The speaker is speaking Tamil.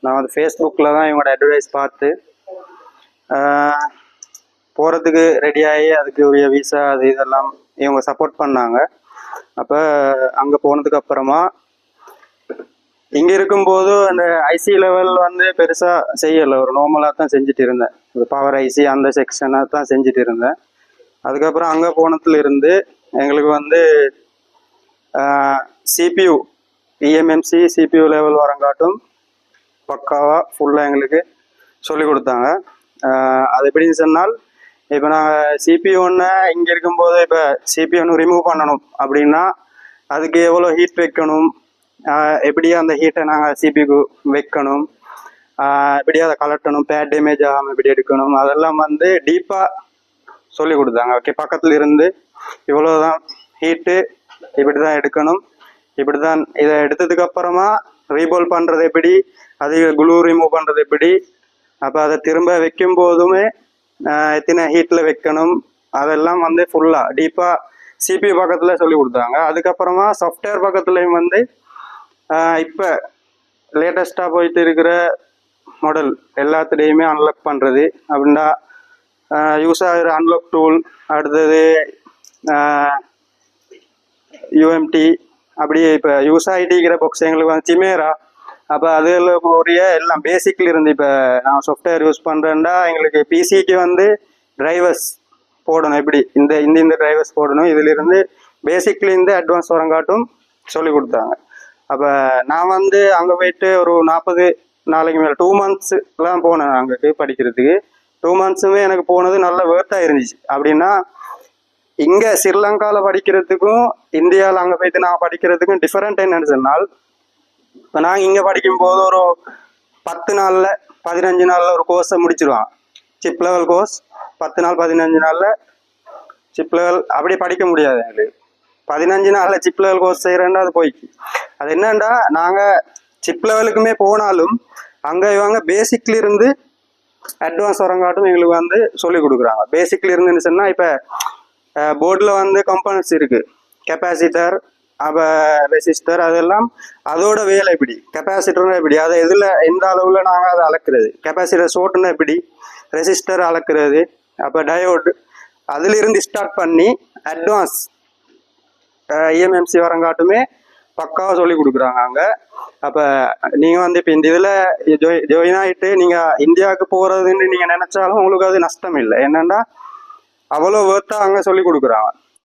நான் வந்து ஃபேஸ்புக்கில் தான் இவங்களோட அட்வர்டைஸ் பார்த்து போகிறதுக்கு ரெடியாகி அதுக்கு உரிய விசா அது இதெல்லாம் இவங்க சப்போர்ட் பண்ணாங்க. அப்போ அங்கே போனதுக்கு அப்புறமா இங்கே இருக்கும்போது அந்த ஐசி லெவல் வந்து பெருசாக செய்யலை, ஒரு நார்மலாக தான் செஞ்சுட்டு இருந்தேன். பவர் ஐசி அந்த செக்ஷனாக தான் செஞ்சுட்டு இருந்தேன். அதுக்கப்புறம் அங்கே போனதுலேருந்து எங்களுக்கு வந்து சிபியூ இஎம்எம்சி சிபியூ லெவல் வரங்காட்டும் பக்காவாக ஃபுல்லாக எங்களுக்கு சொல்லிக் கொடுத்தாங்க. அது எப்படின்னு சொன்னால், இப்போ நாங்கள் சிபியூ ஒன்று இங்கே இருக்கும்போது இப்போ சிபியூ ஒன்று ரிமூவ் பண்ணணும் அப்படின்னா அதுக்கு எவ்வளோ ஹீட் வைக்கணும், எப்படி அந்த ஹீட்டை நாங்கள் சிபிக்கு வைக்கணும், எப்படி அதை கலட்டணும், பேட் டேமேஜ் ஆகாமல் எப்படி எடுக்கணும், அதெல்லாம் வந்து டீப்பாக சொல்லி கொடுத்தாங்க. ஓகே, பக்கத்தில் இருந்து இவ்வளோதான் ஹீட்டு, இப்படி தான் எடுக்கணும், இப்படி தான் இதை எடுத்ததுக்கு அப்புறமா ரீபோல் பண்ணுறது எப்படி, அது குளூ ரிமூவ் பண்ணுறது எப்படி, அப்போ அதை திரும்ப வைக்கும் போதுமே எத்தனை ஹீட்டில் வைக்கணும், அதெல்லாம் வந்து ஃபுல்லாக டீப்பாக சிபி பக்கத்தில் சொல்லி கொடுத்தாங்க. அதுக்கப்புறமா சாஃப்ட்வேர் பக்கத்துலேயும் வந்து இப்போ லேட்டஸ்ட்டாக போயிட்டு இருக்கிற மாடல் எல்லாத்துலேயுமே அன்லாக் பண்ணுறது அப்படின்னா யூஸ் ஆகிற அன்லாக் டூல், அடுத்தது யூஎம்டி, அப்படியே இப்போ யூஸ் ஆகிட்டிருக்கிற பாக்ஸ் எங்களுக்கு வந்து சிமேரா. அப்போ அதில் உரிய எல்லாம் பேசிக்கில் இருந்து இப்போ நான் சாஃப்ட்வேர் யூஸ் பண்ணுறேன்டா எங்களுக்கு பிசிக்கு வந்து டிரைவர்ஸ் போடணும், எப்படி இந்த இந்த டிரைவர்ஸ் போடணும், இதிலிருந்து பேசிக்லேருந்து அட்வான்ஸ் வரங்காட்டும் சொல்லி கொடுத்தாங்க. அப்போ நான் வந்து அங்கே போயிட்டு ஒரு 40 நாளைக்கு மேலே 2 monthsலாம் போனேன் அங்கே படிக்கிறதுக்கு. 2 monthsமே எனக்கு போனது நல்ல வேர்த்தாக இருந்துச்சு. அப்படின்னா இங்கே ஸ்ரீலங்காவில் படிக்கிறதுக்கும் இந்தியாவில் அங்கே போயிட்டு நான் படிக்கிறதுக்கும் டிஃப்ரெண்ட் என்னன்னு சொன்னால், இப்போ நான் இங்கே படிக்கும்போது ஒரு 10 நாளில் 15 நாளில் ஒரு கோர்ஸை முடிச்சிடுவான், சிப் லெவல் கோர்ஸ். 10 நாள் 15 நாளில் சிப் லெவல் அப்படி படிக்க முடியாது எங்களுக்கு. 15 நாளில் சிப் லெவல் கோர்ஸ் செய்கிறேன்டா அது போய்க்கு. அது என்னண்டா நாங்கள் சிப் லெவலுக்குமே போனாலும் அங்கே இவங்க பேசிக்ல இருந்து அட்வான்ஸ் வரங்காட்டும் எங்களுக்கு வந்து சொல்லி கொடுக்குறாங்க. பேசிக்ல இருந்துன்னு சொன்னால் இப்போ போர்டில் வந்து கம்பனன்ட்ஸ் இருக்குது, கெப்பாசிட்டர், அப்போ ரெசிஸ்டர், அதெல்லாம் அதோட வேலை எப்படி, கெப்பாசிட்டர்னா எப்படி, அதை எதில் எந்த அளவில் நாங்கள் அதை அளக்குறது, கெப்பாசிட்டர் ஷோட்டுன்னா எப்படி, ரெசிஸ்டர் அளக்குறது, அப்போ டயோடு, அதிலிருந்து ஸ்டார்ட் பண்ணி அட்வான்ஸ் இஎம்எம்சி வரங்காட்டுமே பக்காவாக சொல்லி கொடுக்குறாங்க அங்கே. அப்போ நீங்கள் வந்து இப்போ இந்த இதில் ஜாயின் ஆகிட்டு நீங்கள் இந்தியாவுக்கு போகிறதுன்னு நீங்கள் நினச்சாலும் உங்களுக்கு அது நஷ்டம் இல்லை. என்னென்னா அவ்வளோ வேர்த்தாக அங்கே சொல்லி கொடுக்குறாங்க.